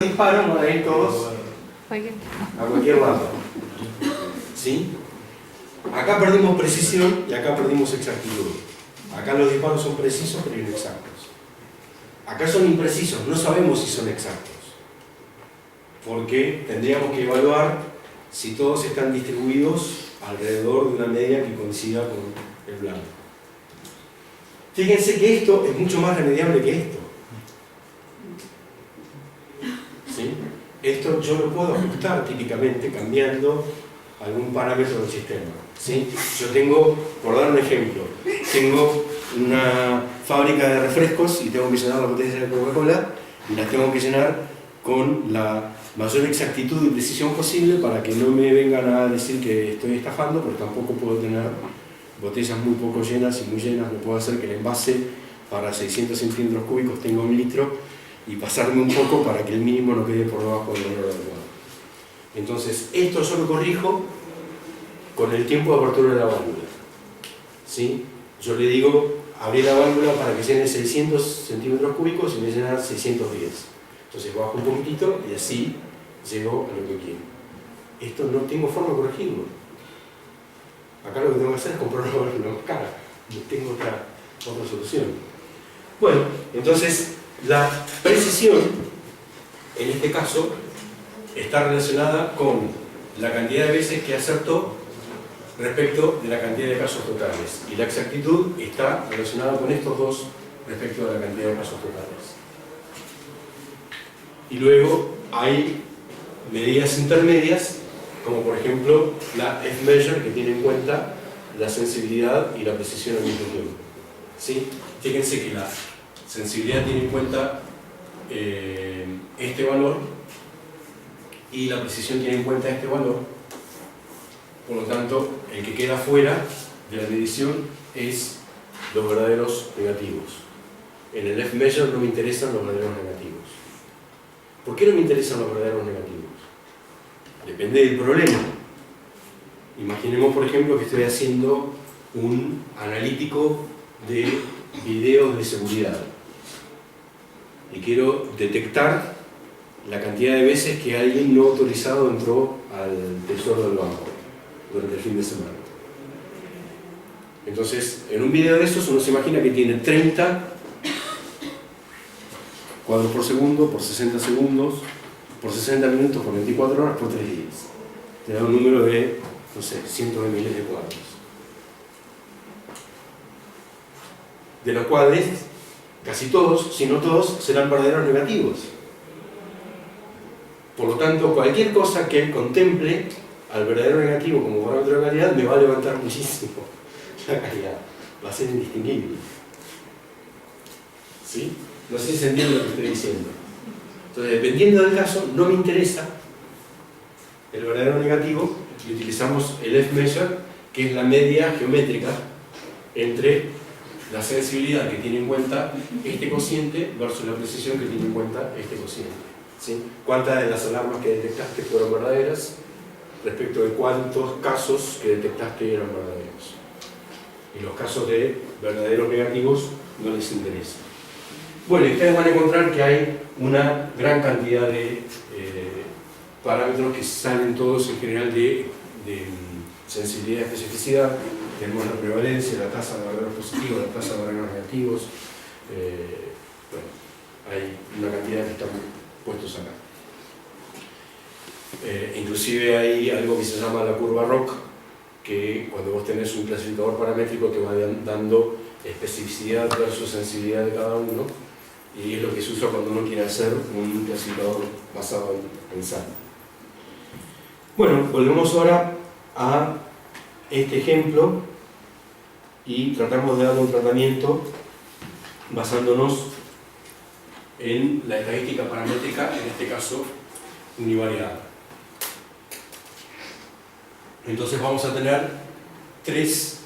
disparos van a ir todos a cualquier lado. ¿Sí? Acá perdimos precisión y acá perdimos exactitud. Acá los disparos son precisos pero inexactos. Acá son imprecisos, no sabemos si son exactos. Porque tendríamos que evaluar si todos están distribuidos alrededor de una media que coincida con el blanco. Fíjense que esto es mucho más remediable que esto. ¿Sí? Esto yo lo puedo ajustar típicamente cambiando algún parámetro del sistema. ¿Sí? Yo tengo, por dar un ejemplo, tengo una fábrica de refrescos y tengo que llenar las botellas de Coca-Cola y las tengo que llenar con la mayor exactitud y precisión posible para que no me vengan a decir que estoy estafando, pero tampoco puedo tener botellas muy poco llenas y muy llenas. No puedo hacer que el envase para 600 centímetros cúbicos tenga 1 litro y pasarme un poco para que el mínimo no quede por debajo del valor adecuado. Entonces, esto yo lo corrijo con el tiempo de apertura de la válvula. ¿Sí? Yo le digo, abrir la válvula para que llene 600 centímetros cúbicos y me llena 610. Entonces bajo un poquitito y así llego a lo que quiero. Esto no tengo forma de corregirlo. Acá lo que tengo que hacer es comprar una válvula más cara. No tengo otra solución. Bueno, entonces la precisión, en este caso, está relacionada con la cantidad de veces que acertó respecto de la cantidad de casos totales. Y la exactitud está relacionada con estos dos respecto de la cantidad de casos totales. Y luego hay medidas intermedias, como por ejemplo la F-measure, que tiene en cuenta la sensibilidad y la precisión al mismo tiempo. ¿Sí? Fíjense que la sensibilidad tiene en cuenta este valor y la precisión tiene en cuenta este valor. Por lo tanto, el que queda fuera de la medición es los verdaderos negativos. En el F-measure no me interesan los verdaderos negativos. ¿Por qué no me interesan los verdaderos negativos? Depende del problema. Imaginemos, por ejemplo, que estoy haciendo un analítico de videos de seguridad y quiero detectar la cantidad de veces que alguien no autorizado entró al tesoro del banco durante el fin de semana. Entonces, en un video de esos uno se imagina que tiene 30 cuadros por segundo, por 60 segundos, por 60 minutos, por 24 horas, por 3 días. Te da un número de, no sé, cientos de miles de cuadros. De los cuales, casi todos, si no todos, serán verdaderos negativos. Por lo tanto, cualquier cosa que contemple al verdadero negativo como parámetro de calidad me va a levantar muchísimo la calidad. Va a ser indistinguible. ¿Sí? No sé si se entiende lo que estoy diciendo. Entonces, dependiendo del caso, no me interesa el verdadero negativo y utilizamos el F-measure, que es la media geométrica entre la sensibilidad que tiene en cuenta este cociente versus la precisión que tiene en cuenta este cociente. ¿Sí? ¿Cuántas de las alarmas que detectaste fueron verdaderas respecto de cuántos casos que detectaste eran verdaderos? Y los casos de verdaderos negativos no les interesa. Bueno, y ustedes van a encontrar que hay una gran cantidad de parámetros que salen todos en general de sensibilidad y especificidad. Tenemos la prevalencia, la tasa de verdaderos positivos, la tasa de verdaderos negativos. Bueno, hay una cantidad que están puestos acá. Inclusive hay algo que se llama la curva ROC, que cuando vos tenés un clasificador paramétrico te va dando especificidad versus sensibilidad de cada uno, y es lo que se usa cuando uno quiere hacer un clasificador basado en SAT. Bueno, volvemos ahora a este ejemplo y tratamos de dar un tratamiento basándonos en la estadística paramétrica, en este caso univariada. Entonces vamos a tener 3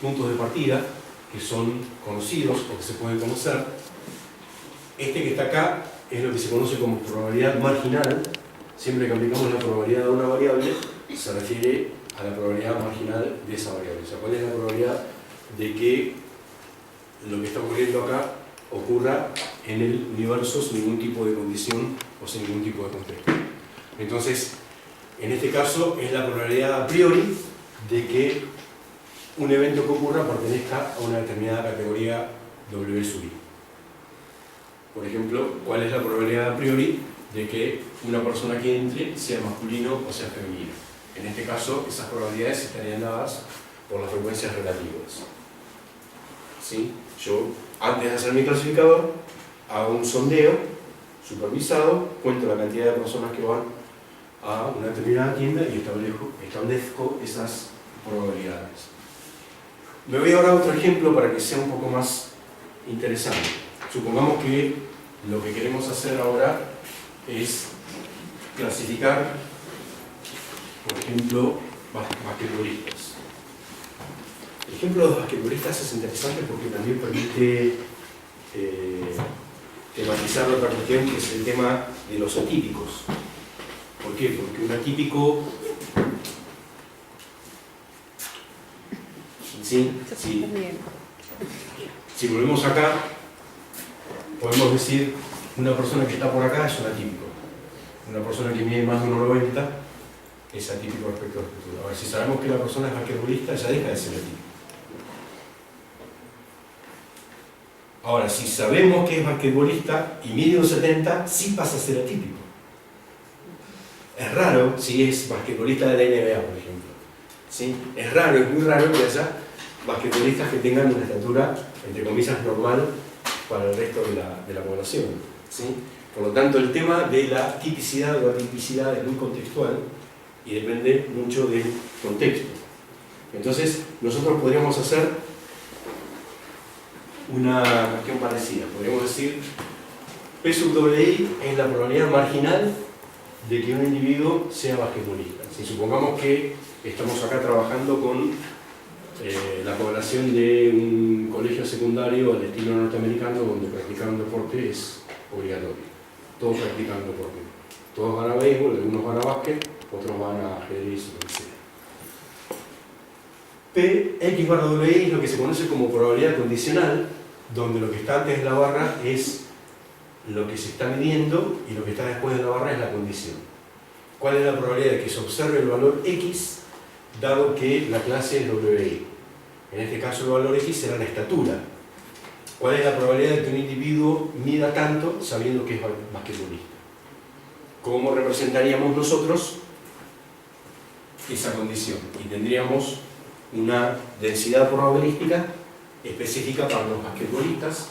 puntos de partida que son conocidos o que se pueden conocer. Este que está acá es lo que se conoce como probabilidad marginal. Siempre que aplicamos la probabilidad a una variable, se refiere a la probabilidad marginal de esa variable. O sea, ¿cuál es la probabilidad de que lo que está ocurriendo acá ocurra en el universo sin ningún tipo de condición o sin ningún tipo de contexto. Entonces, en este caso es la probabilidad a priori de que un evento que ocurra pertenezca a una determinada categoría W sub I. Por ejemplo, ¿cuál es la probabilidad a priori de que una persona que entre sea masculino o sea femenino? En este caso, esas probabilidades estarían dadas por las frecuencias relativas. ¿Sí? Yo, antes de hacer mi clasificador, hago un sondeo supervisado, cuento la cantidad de personas que van a una determinada tienda y establezco esas probabilidades. Me voy ahora a otro ejemplo para que sea un poco más interesante. Supongamos que lo que queremos hacer ahora es clasificar, por ejemplo, basquetbolistas. El ejemplo de los basquetbolistas es interesante porque también permite tematizar otra cuestión, que es el tema de los atípicos. ¿Por qué? Porque un atípico... Si volvemos acá, podemos decir una persona que está por acá es un atípico. Una persona que mide más de 1,90 es atípico respecto a la estructura. Ahora, si sabemos que la persona es basquetbolista, ya deja de ser atípico. Ahora, si sabemos que es basquetbolista y mide 1,70, sí pasa a ser atípico. Es raro si es basquetbolista de la NBA, por ejemplo. ¿Sí? Es raro, es muy raro que haya basquetbolistas que tengan una estatura, entre comillas, normal para el resto de la población. ¿Sí? Por lo tanto, el tema de la tipicidad o atipicidad es muy contextual y depende mucho del contexto. Entonces, nosotros podríamos hacer una cuestión parecida. Podríamos decir, P sub WI es la probabilidad marginal de que un individuo sea basquetbolista. Si supongamos que estamos acá trabajando con la población de un colegio secundario al estilo norteamericano donde practicar un deporte es obligatorio. Todos practican deporte. Todos van a béisbol, algunos van a básquet, otros van a ajedrez o lo que sea. P, X barra WI es lo que se conoce como probabilidad condicional, donde lo que está antes de la barra es lo que se está midiendo y lo que está después de la barra es la condición. ¿Cuál es la probabilidad de que se observe el valor X dado que la clase es WI? En este caso el valor X será la estatura. ¿Cuál es la probabilidad de que un individuo mida tanto sabiendo que es basquetbolista? ¿Cómo representaríamos nosotros esa condición? Y tendríamos una densidad probabilística específica para los basquetbolistas,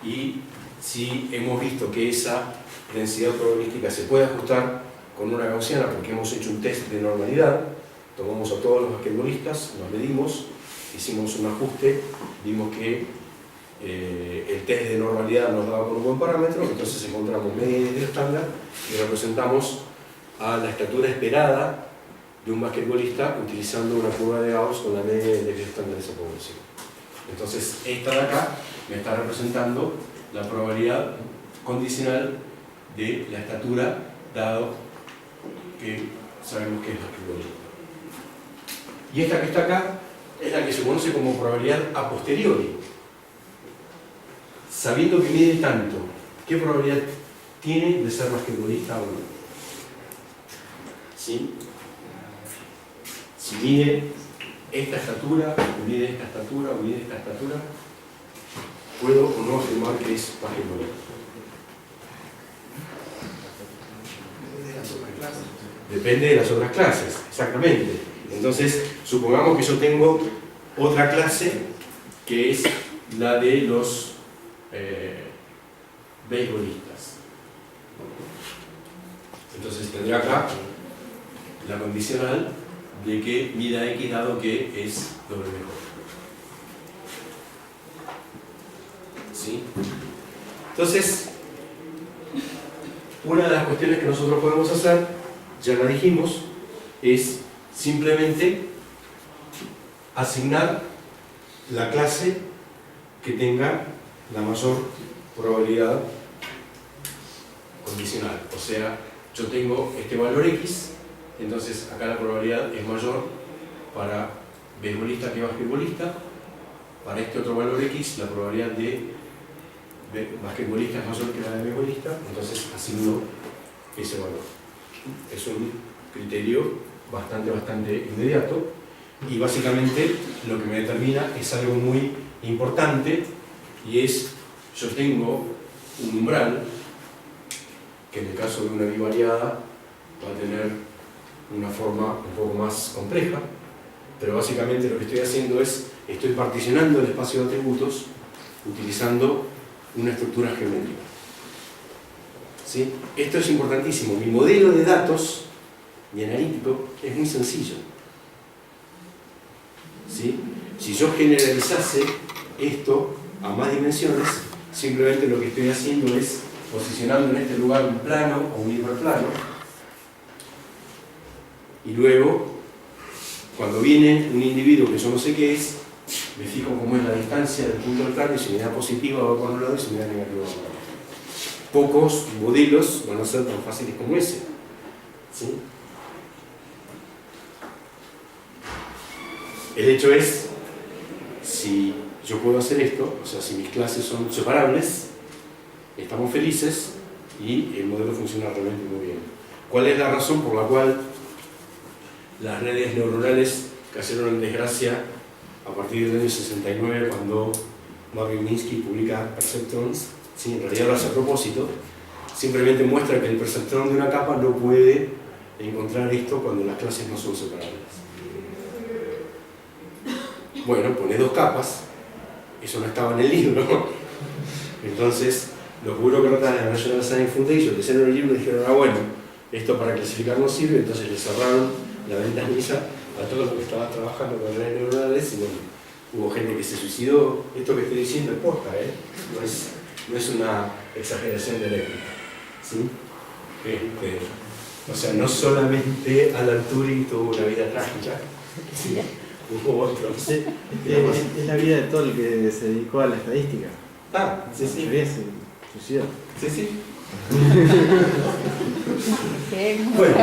y si hemos visto que esa densidad probabilística se puede ajustar con una gaussiana porque hemos hecho un test de normalidad, tomamos a todos los basquetbolistas, los medimos, hicimos un ajuste, vimos que el test de normalidad nos daba con un buen parámetro, entonces encontramos media y estándar y representamos a la estatura esperada de un basquetbolista utilizando una curva de Gauss con la media y el estándar de esa población. Entonces esta de acá me está representando la probabilidad condicional de la estatura dado que sabemos que es basquetbolista. Y esta que está acá es la que se conoce como probabilidad a posteriori. Sabiendo que mide tanto, ¿qué probabilidad tiene de ser basquetbolista o no? ¿Sí? Si mide esta estatura, o mide esta estatura, o mide esta estatura, ¿puedo o no afirmar que es basquetbolista? Depende de las otras clases, exactamente. Entonces, supongamos que yo tengo otra clase que es la de los beisbolistas. Entonces tendré acá la condicional de que mida X dado que es doble mejor. ¿Sí? Entonces, una de las cuestiones que nosotros podemos hacer, ya la dijimos, es simplemente asignar la clase que tenga la mayor probabilidad condicional. O sea, yo tengo este valor X, entonces acá la probabilidad es mayor para beisbolista que basquetbolista. Para este otro valor X, la probabilidad de basquetbolista es mayor que la de beisbolista, entonces asigno ese valor. Es un criterio bastante inmediato y básicamente lo que me determina es algo muy importante y es, yo tengo un umbral que en el caso de una bivariada va a tener una forma un poco más compleja, pero básicamente lo que estoy haciendo es, estoy particionando el espacio de atributos utilizando una estructura geométrica. ¿Sí? Esto es importantísimo. Mi modelo de datos, mi analítico, es muy sencillo. ¿Sí? Si yo generalizase esto a más dimensiones, simplemente lo que estoy haciendo es posicionando en este lugar un plano o un hiperplano, y luego, cuando viene un individuo que yo no sé qué es, me fijo cómo es la distancia del punto del plano y si me da positiva va por un lado y si me da negativa va por otro. Pocos modelos van a ser tan fáciles como ese. ¿Sí? El hecho es, si yo puedo hacer esto, o sea, si mis clases son separables, estamos felices y el modelo funciona realmente muy bien. ¿Cuál es la razón por la cual las redes neuronales cayeron en desgracia a partir del año 69, cuando Marvin Minsky publica Perceptrons? Sí, en realidad lo hace a propósito, simplemente muestra que el perceptrón de una capa no puede encontrar esto cuando las clases no son separables. Bueno, pone dos capas, eso no estaba en el libro, entonces los burócratas de la National Science Foundation leyeron el libro y dijeron, ah bueno, esto para clasificar no sirve, entonces le cerraron la ventanilla a todos los que estaban trabajando con redes neuronales y bueno, hubo gente que se suicidó. Esto que estoy diciendo es posta, no es una exageración dialéctica. ¿Sí? O sea, no solamente Alan Turing tuvo una vida trágica, ¿sí? Hubo otros. Sí, es la vida de todo el que se dedicó a la estadística. Ah, sí, sí. Se suicidó. Sí, sí. Bueno.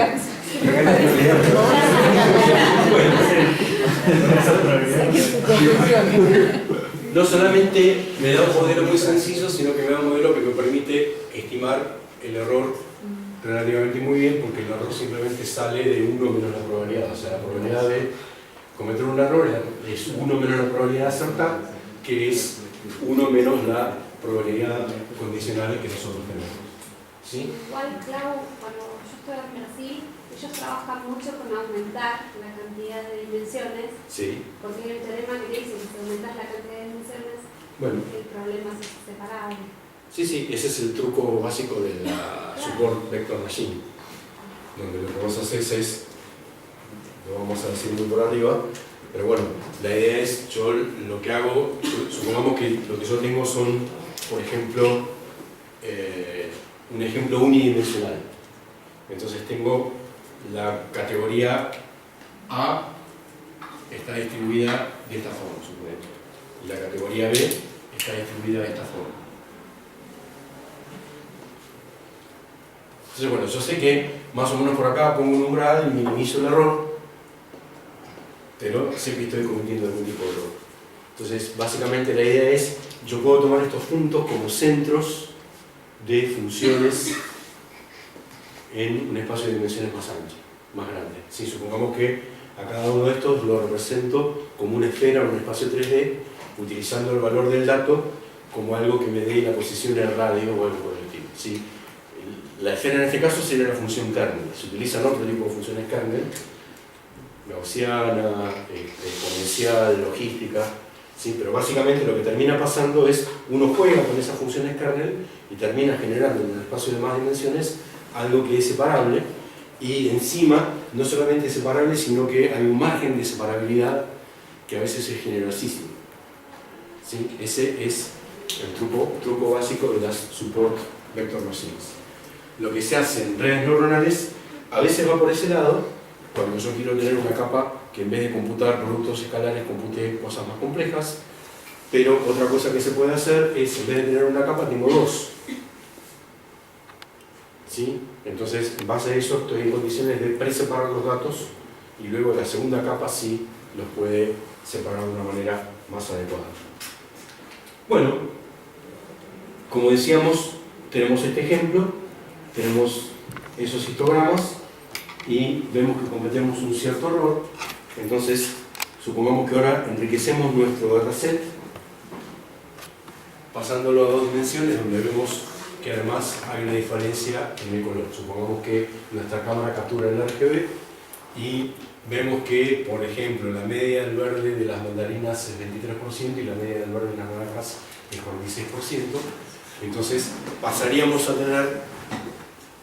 No solamente me da un modelo muy sencillo, sino que me da un modelo que me permite estimar el error relativamente muy bien, porque el error simplemente sale de 1 menos la probabilidad. O sea, la probabilidad de cometer un error es 1 menos la probabilidad de acertar, que es 1 menos la probabilidad condicional que nosotros tenemos. ¿Sí? Igual, Clau, cuando yo estoy en Brasil, ellos trabajan mucho con aumentar la cantidad de dimensiones, Sí. porque hay un teorema que dice que si aumentas la cantidad de dimensiones, Bueno. el problema es separable. Sí, sí, ese es el truco básico de la Support Vector Machine, donde lo que vos haces es, lo vamos a decir muy por arriba, pero bueno, la idea es, yo lo que hago, supongamos que lo que yo tengo son, por ejemplo, un ejemplo unidimensional. Entonces tengo la categoría A, está distribuida de esta forma, suponemos, y la categoría B está distribuida de esta forma. Entonces, bueno, yo sé que más o menos por acá pongo un umbral y minimizo el error, pero sé que estoy cometiendo algún tipo de error. Entonces, básicamente la idea es, yo puedo tomar estos puntos como centros de funciones en un espacio de dimensiones más ancho, más grande. ¿Sí? Supongamos que a cada uno de estos lo represento como una esfera en un espacio 3D, utilizando el valor del dato como algo que me dé la posición en el radio o algo por el estilo. ¿Sí? La esfera en este caso sería la función kernel. Se utilizan otro tipo de funciones kernel, gaussiana, exponencial, logística, ¿sí? Pero básicamente lo que termina pasando es, uno juega con esas funciones kernel y termina generando en un espacio de más dimensiones algo que es separable, y encima no solamente es separable, sino que hay un margen de separabilidad que a veces es generosísimo. ¿Sí? Ese es el truco básico de las Support Vector Machines. Lo que se hace en redes neuronales a veces va por ese lado, cuando yo quiero tener una capa que en vez de computar productos escalares compute cosas más complejas, pero otra cosa que se puede hacer es, en vez de tener una capa, tengo dos. ¿Sí? Entonces, en base a eso, estoy en condiciones de preseparar los datos y luego la segunda capa sí los puede separar de una manera más adecuada. Bueno, como decíamos, tenemos este ejemplo, tenemos esos histogramas y vemos que cometemos un cierto error. Entonces, supongamos que ahora enriquecemos nuestro dataset pasándolo a 2 dimensiones, donde vemos que además hay una diferencia en el color. Supongamos que nuestra cámara captura el RGB y vemos que, por ejemplo, la media del verde de las mandarinas es 23% y la media del verde de las naranjas es 46%. Entonces pasaríamos a tener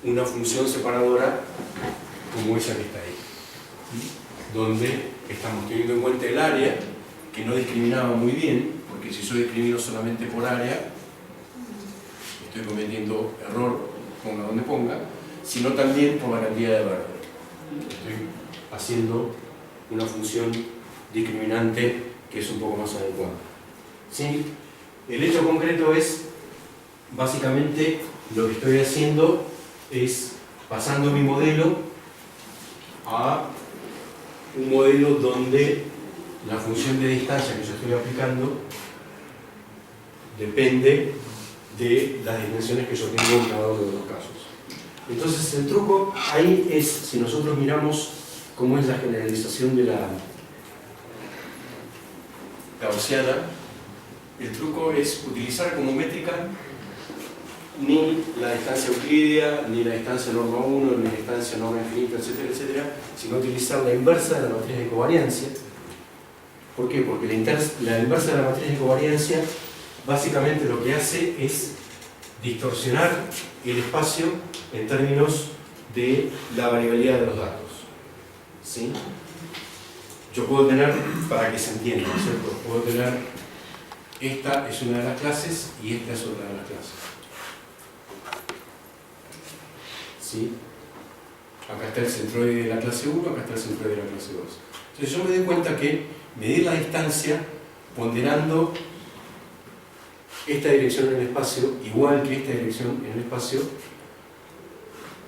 una función separadora como esa que está ahí, donde estamos teniendo en cuenta el área, que no discriminaba muy bien, porque si yo discrimino solamente por área, estoy cometiendo error, ponga donde ponga, sino también por la cantidad de verde. Estoy haciendo una función discriminante que es un poco más adecuada. ¿Sí? El hecho concreto es, básicamente, lo que estoy haciendo es pasando mi modelo a un modelo donde la función de distancia que yo estoy aplicando depende de las dimensiones que yo tengo en cada uno de los casos. Entonces el truco ahí es, si nosotros miramos cómo es la generalización de la gaussiana, el truco es utilizar como métrica ni la distancia euclídea, ni la distancia norma 1, ni la distancia norma infinita, etcétera, etcétera, sino utilizar la inversa de la matriz de covariancia. ¿Por qué? Porque la inversa de la matriz de covariancia básicamente lo que hace es distorsionar el espacio en términos de la variabilidad de los datos. ¿Sí? Yo puedo tener, para que se entienda, ¿no es cierto? Puedo tener, esta es una de las clases y esta es otra de las clases. ¿Sí? Acá está el centroide de la clase 1, acá está el centroide de la clase 2. Entonces yo me doy cuenta que medir la distancia ponderando esta dirección en el espacio, igual que esta dirección en el espacio,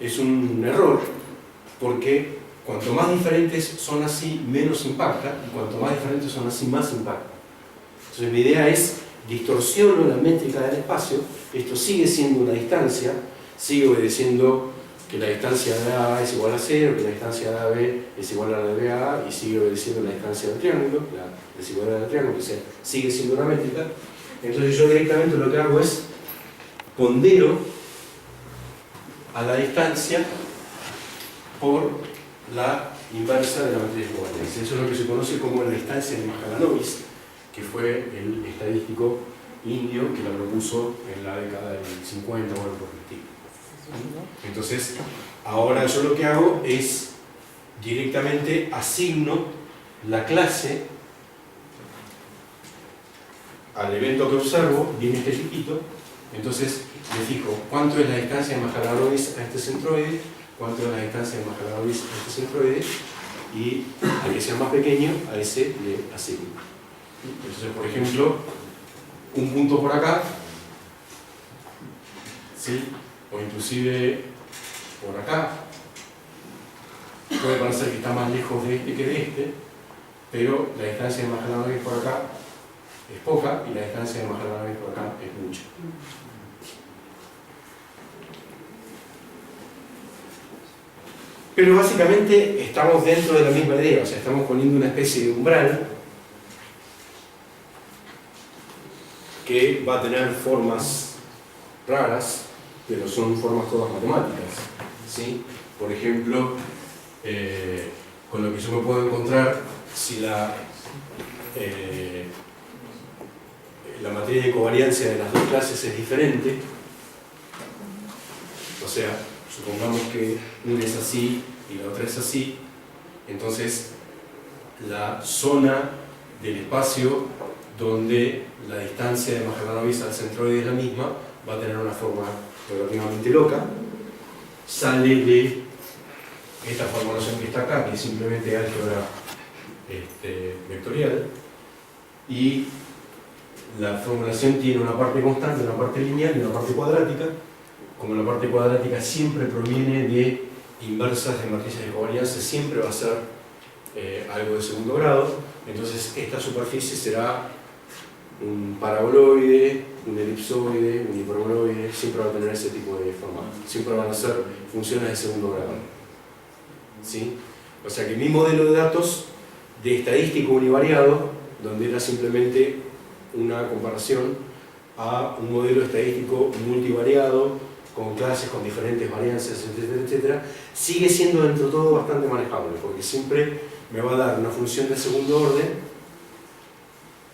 es un error, porque cuanto más diferentes son así, menos impacta, y cuanto más diferentes son así, más impacta. Entonces mi idea es, distorsiono la métrica del espacio, esto sigue siendo una distancia, sigue obedeciendo que la distancia de A es igual a 0, que la distancia de AB es igual a la de BA, y sigue obedeciendo la distancia del triángulo, la desigualdad del triángulo, que sigue siendo una métrica. Entonces yo directamente lo que hago es pondero a la distancia por la inversa de la matriz de covariancia. Eso es lo que se conoce como la distancia de Mahalanobis, que fue el estadístico indio que la propuso en la década del 50 o algo por el estilo. Entonces, ahora yo lo que hago es directamente asigno la clase al evento que observo, viene este chiquito, entonces me fijo cuánto es la distancia de Mahalanobis a este centroide, cuánto es la distancia de Mahalanobis a este centroide, y al que sea más pequeño, a ese le asigno. Entonces, por ejemplo, un punto por acá, ¿sí? O inclusive por acá, puede parecer que está más lejos de este que de este, pero la distancia de Mahalanobis por acá es poca y la distancia de Mahalanobis por acá es mucha. Pero básicamente estamos dentro de la misma idea, o sea, estamos poniendo una especie de umbral que va a tener formas raras, pero son formas todas matemáticas, ¿sí? Por ejemplo, con lo que yo me puedo encontrar si la matriz de covariancia de las dos clases es diferente, o sea, supongamos que una es así y la otra es así, entonces la zona del espacio donde la distancia de Mahalanobis al centroide es la misma va a tener una forma relativamente loca, sale de esta formulación que está acá, que es simplemente álgebra vectorial, y la formulación tiene una parte constante, una parte lineal y una parte cuadrática. Como la parte cuadrática siempre proviene de inversas de matrices de covarianza, siempre va a ser algo de segundo grado, entonces esta superficie será un paraboloide, un elipsoide, un hiperboloide, siempre va a tener ese tipo de formato. Siempre van a ser funciones de segundo grado. ¿Sí? O sea que mi modelo de datos de estadístico univariado, donde era simplemente una comparación a un modelo estadístico multivariado, con clases con diferentes varianzas, etcétera, etcétera, sigue siendo dentro de todo bastante manejable, porque siempre me va a dar una función de segundo orden,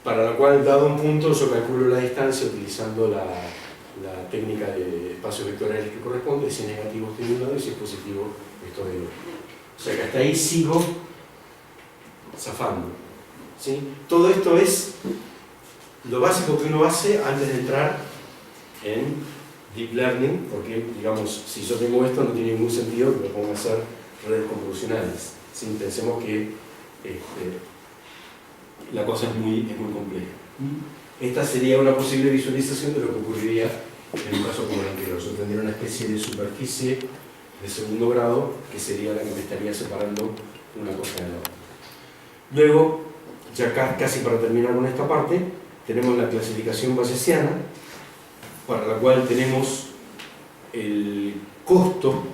para la cual, dado un punto, yo calculo la distancia utilizando la técnica de espacios vectoriales que corresponde, si es negativo estoy de un lado y si es positivo estoy del otro. O sea que hasta ahí sigo zafando. ¿Sí? Todo esto es lo básico que uno hace antes de entrar en Deep Learning, porque, digamos, si yo tengo esto no tiene ningún sentido que me ponga a hacer redes convolucionales. ¿Sí? Pensemos que la cosa es muy compleja. Esta sería una posible visualización de lo que ocurriría en un caso como el anterior. Yo tendría una especie de superficie de segundo grado que sería la que me estaría separando una cosa de la otra. Luego, ya casi para terminar con esta parte, tenemos la clasificación bayesiana, para la cual tenemos el costo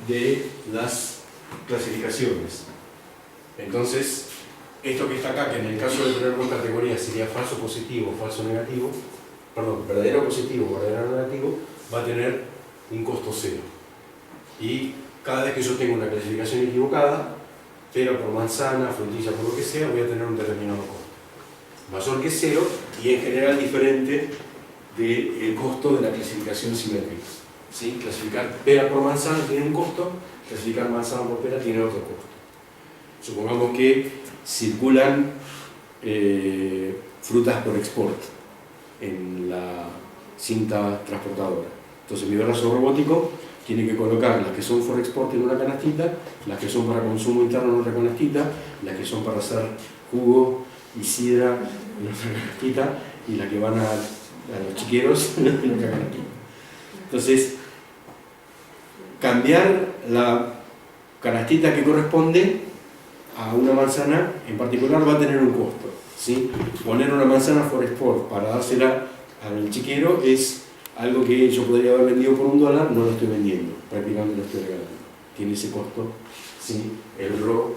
de las clasificaciones. Entonces, esto que está acá, que en el caso de tener dos categorías sería falso positivo, falso negativo, perdón, verdadero positivo, verdadero negativo, va a tener un costo cero. Y cada vez que yo tengo una clasificación equivocada, pera por manzana, frutilla por lo que sea, voy a tener un determinado costo. Mayor que cero y en general diferente del costo de la clasificación simétrica. ¿Sí? Clasificar pera por manzana tiene un costo, clasificar manzana por pera tiene otro costo. Supongamos que circulan frutas por export en la cinta transportadora. Entonces mi brazo robótico tiene que colocar las que son for export en una canastita, las que son para consumo interno en otra canastita, las que son para hacer jugo y sidra en otra canastita y las que van a los chiqueros en otra canastita. Entonces, cambiar la canastita que corresponde a una manzana en particular va a tener un costo. ¿Sí? Poner una manzana for export para dársela al chiquero es algo que yo podría haber vendido por $1, no lo estoy vendiendo, prácticamente lo estoy regalando. Tiene ese costo, ¿sí? El ROI.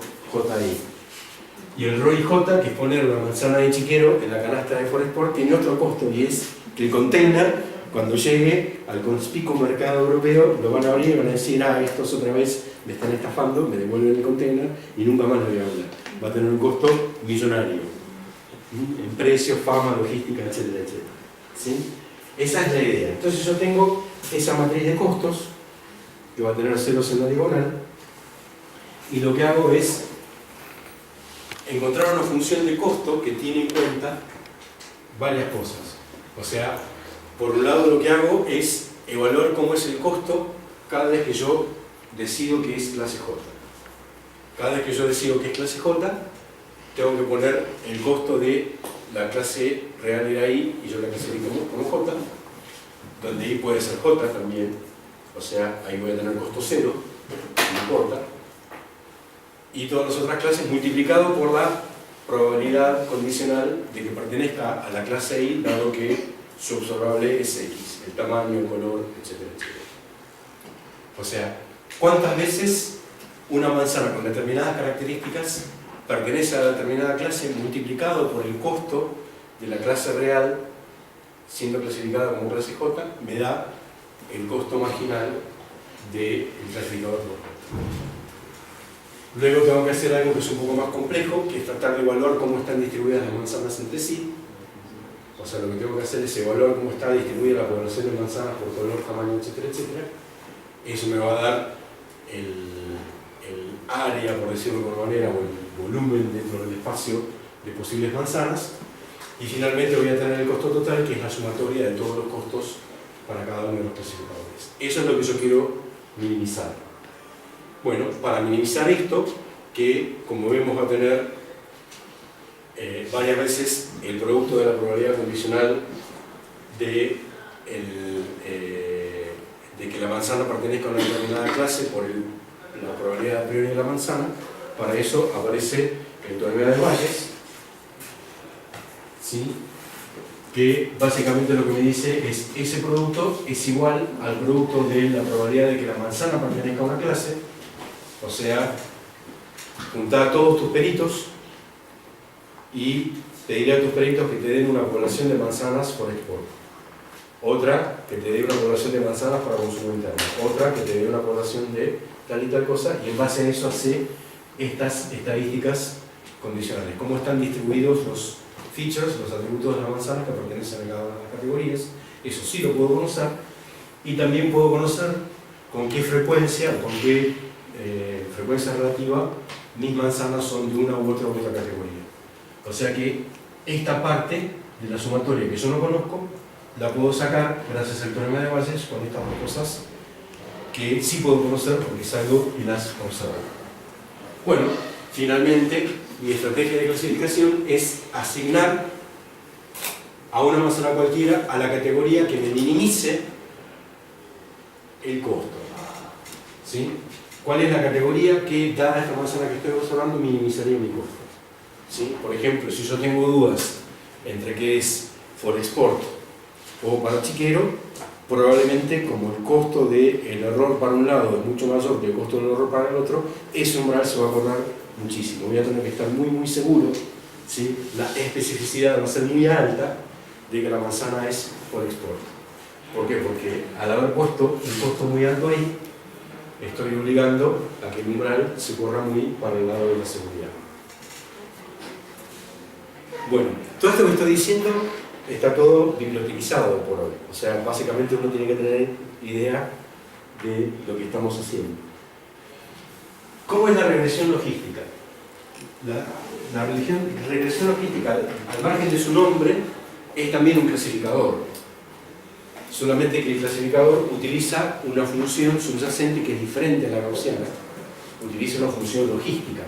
Y el ROI, que es poner una manzana de chiquero en la canasta de for export, tiene otro costo y es que el container, cuando llegue al conspicuo mercado europeo, lo van a abrir y van a decir, estos otra vez me están estafando, me devuelven el container y nunca más lo voy a hablar. Va a tener un costo millonario. En precios, fama, logística, etcétera, etcétera. ¿Sí? Esa es la idea. Entonces yo tengo esa matriz de costos, que va a tener ceros en la diagonal, y lo que hago es encontrar una función de costo que tiene en cuenta varias cosas. O sea, por un lado lo que hago es evaluar cómo es el costo cada vez que yo decido que es clase J. Cada vez que yo decido que es clase J, tengo que poner el costo de la clase real de ahí, y yo la clasifico como J, donde ahí puede ser J también, o sea, ahí voy a tener costo cero, no importa, y todas las otras clases multiplicado por la probabilidad condicional de que pertenezca a la clase I, dado que su observable es X, el tamaño, el color, etcétera, etcétera. O sea, ¿cuántas veces una manzana con determinadas características pertenece a la determinada clase multiplicado por el costo de la clase real siendo clasificada como clase J me da el costo marginal del clasificador por J. Luego tengo que hacer algo que es un poco más complejo, que es tratar de evaluar cómo están distribuidas las manzanas entre sí. O sea, lo que tengo que hacer es evaluar cómo está distribuida la población de manzanas por color, tamaño, etcétera, etcétera. Eso me va a dar el área, por decirlo de alguna manera, o el volumen dentro del espacio de posibles manzanas. Y finalmente voy a tener el costo total, que es la sumatoria de todos los costos para cada uno de los clasificadores. Eso es lo que yo quiero minimizar. Bueno, para minimizar esto, que como vemos va a tener varias veces el producto de la probabilidad condicional de que la manzana pertenezca a una determinada clase por la probabilidad a priori de la manzana, para eso aparece el teorema de Bayes, ¿sí? que básicamente lo que me dice es ese producto es igual al producto de la probabilidad de que la manzana pertenezca a una clase, o sea, juntar a todos tus peritos y pedirle a tus peritos que te den una población de manzanas por export. Otra que te dé una población de manzanas para consumo interno. Otra que te dé una población de tal y tal cosa, y en base a eso hace estas estadísticas condicionales. Cómo están distribuidos los features, los atributos de la manzana que pertenecen a cada una de las categorías. Eso sí lo puedo conocer. Y también puedo conocer con qué frecuencia o con qué frecuencia relativa mis manzanas son de una u otra categoría. O sea que esta parte de la sumatoria que yo no conozco, la puedo sacar gracias al teorema de Bayes con estas dos cosas que sí puedo conocer porque es algo que las observo. Bueno, finalmente mi estrategia de clasificación es asignar a una manzana cualquiera a la categoría que me minimice el costo. ¿Sí? ¿Cuál es la categoría que, dada esta manzana que estoy observando, minimizaría mi costo? ¿Sí? Por ejemplo, si yo tengo dudas entre qué es for export o para chiquero, probablemente como el costo del error para un lado es mucho mayor que el costo del error para el otro, ese umbral se va a acordar muchísimo. Voy a tener que estar muy seguro, ¿sí? La especificidad va a ser muy alta de que la manzana es for export. ¿Por qué? Porque al haber puesto un costo muy alto ahí, estoy obligando a que el umbral se corra muy para el lado de la seguridad. Bueno, todo esto que estoy diciendo está todo bibliotecizado por hoy. O sea, básicamente uno tiene que tener idea de lo que estamos haciendo. ¿Cómo es la regresión logística? La regresión logística, al margen de su nombre, es también un clasificador. Solamente que el clasificador utiliza una función subyacente que es diferente a la gaussiana. Utiliza una función logística.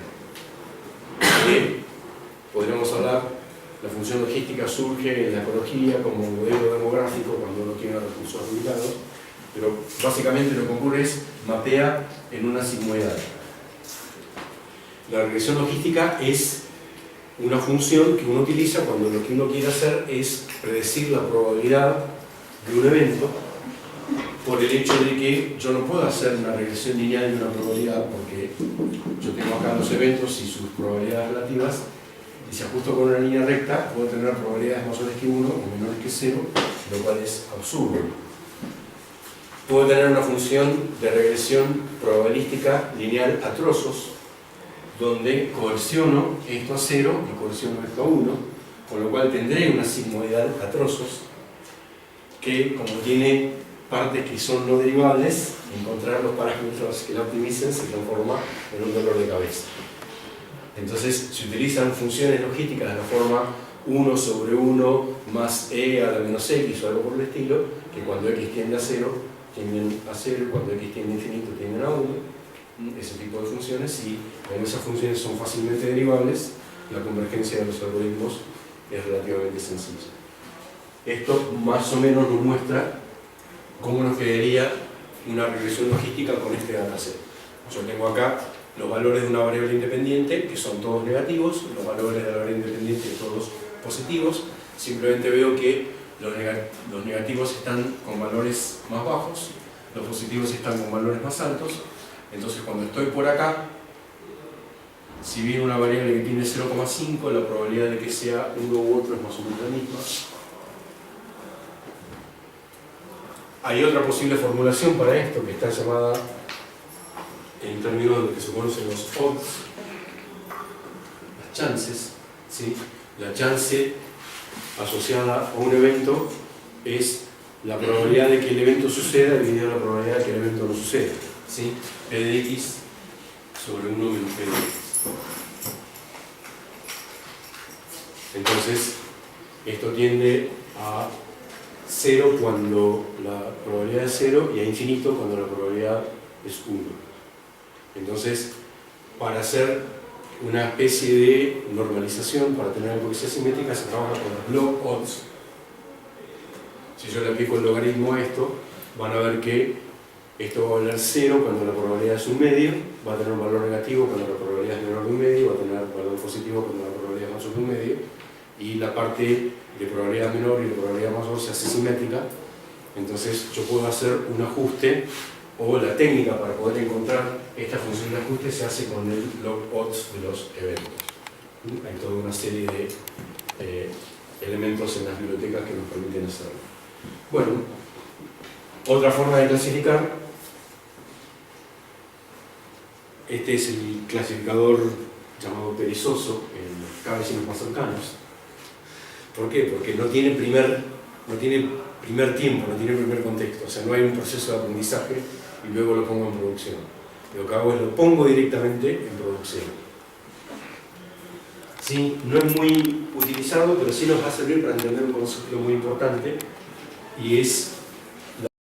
Podríamos hablar. La función logística surge en la ecología como modelo demográfico cuando uno tiene recursos limitados, pero básicamente lo que ocurre es mapea en una sigmoidal. La regresión logística es una función que uno utiliza cuando lo que uno quiere hacer es predecir la probabilidad de un evento por el hecho de que yo no puedo hacer una regresión lineal de una probabilidad porque yo tengo acá los eventos y sus probabilidades relativas. Y si ajusto con una línea recta, puedo tener probabilidades mayores que 1 o menores que 0, lo cual es absurdo. Puedo tener una función de regresión probabilística lineal a trozos, donde coerciono esto a 0 y coerciono esto a 1, con lo cual tendré una sigmoidal a trozos, que como tiene partes que son no derivables, encontrar los parámetros que la optimicen se transforma en un dolor de cabeza. Entonces se utilizan funciones logísticas de la forma 1 sobre 1 más e a la menos x o algo por el estilo, que cuando x tiende a 0, tienden a 0, y cuando x tiende a infinito, tienden a 1, ese tipo de funciones, y como esas funciones son fácilmente derivables, la convergencia de los algoritmos es relativamente sencilla. Esto más o menos nos muestra cómo nos quedaría una regresión logística con este dataset. Yo tengo acá los valores de una variable independiente, que son todos negativos, los valores de la variable independiente todos positivos. Simplemente veo que los negativos están con valores más bajos, los positivos están con valores más altos. Entonces cuando estoy por acá, si viene una variable que tiene 0,5, la probabilidad de que sea uno u otro es más o menos la misma. Hay otra posible formulación para esto que está llamada, en términos de lo que se conocen los odds, las chances, ¿sí? La chance asociada a un evento es la probabilidad de que el evento suceda dividida la probabilidad de que el evento no suceda, ¿sí? P de x sobre 1 menos P de x. Entonces, esto tiende a 0 cuando la probabilidad es 0 y a infinito cuando la probabilidad es 1. Entonces, para hacer una especie de normalización, para tener algo que sea simétrica, se trabaja con los log odds. Si yo le aplico el logaritmo a esto, van a ver que esto va a valer 0 cuando la probabilidad es un medio, va a tener un valor negativo cuando la probabilidad es menor de un medio, va a tener un valor positivo cuando la probabilidad es mayor de un medio, y la parte de probabilidad menor y de probabilidad mayor se hace simétrica. Entonces yo puedo hacer un ajuste, o la técnica para poder encontrar esta función de ajuste se hace con el log odds de los eventos. Hay toda una serie de elementos en las bibliotecas que nos permiten hacerlo. Bueno, otra forma de clasificar, este es el clasificador llamado perezoso en cada vez más cercanos. ¿Por qué? Porque no tiene primer tiempo, no tiene primer contexto, o sea, no hay un proceso de aprendizaje y luego lo pongo en producción. Lo que hago es lo pongo directamente en producción. ¿Sí? No es muy utilizado, pero sí nos va a servir para entender un concepto muy importante, y es